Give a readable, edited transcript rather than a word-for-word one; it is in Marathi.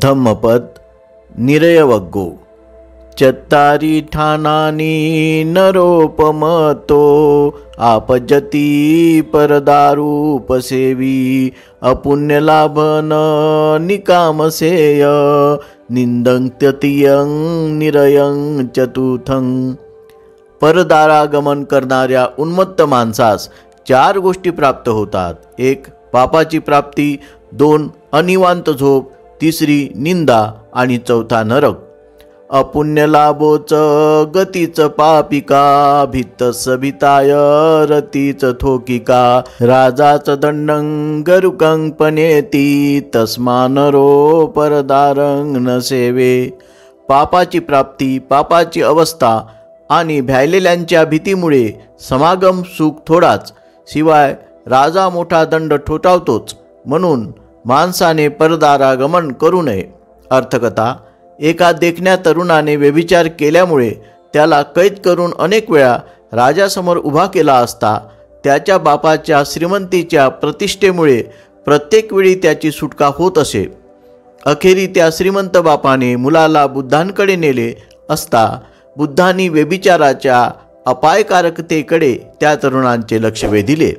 धम्मपद निरयवग्गो चत्तारि ठाणानि नरोपमतो आपजती परदारूपसेवी अपुण्यलाभन निकामसेय निंदं तृतीयं निरयं चतुर्थं। परदारागमन करणाऱ्या उन्मत्त माणसास 4 गोष्टी प्राप्त होतात. 1. पापाची प्राप्ती, 2. अनिवांत झोप, 3. निंदा आणि 4 नरक. अपुण्य लाभोच गतीच पापिका भित्तस भिताय रतीच थोकिका राजाच दंडं गरुकं पनेती तस्मा नरो परदारं न सेवे. पापाची प्राप्ती, पापाची अवस्था आणि भ्यायलेल्यांच्या भीतीमुळे समागम सुख थोडाच, शिवाय राजा मोठा दंड ठोठावतोच. म्हणून माणसाने परदारागमन करू नये. अर्थकथा: एका देखण्या तरुणाने व्यभिचार केल्यामुळे त्याला कैद करून अनेक वेळा राजासमोर उभा केला असता त्याच्या बापाच्या श्रीमंतीच्या प्रतिष्ठेमुळे प्रत्येक वेळी त्याची सुटका होत असे. अखेरी त्या श्रीमंत बापाने मुलाला बुद्धांकडे नेले असता बुद्धांनी व्यभिचाराच्या अपायकारकतेकडे त्या तरुणांचे लक्ष वेधिले.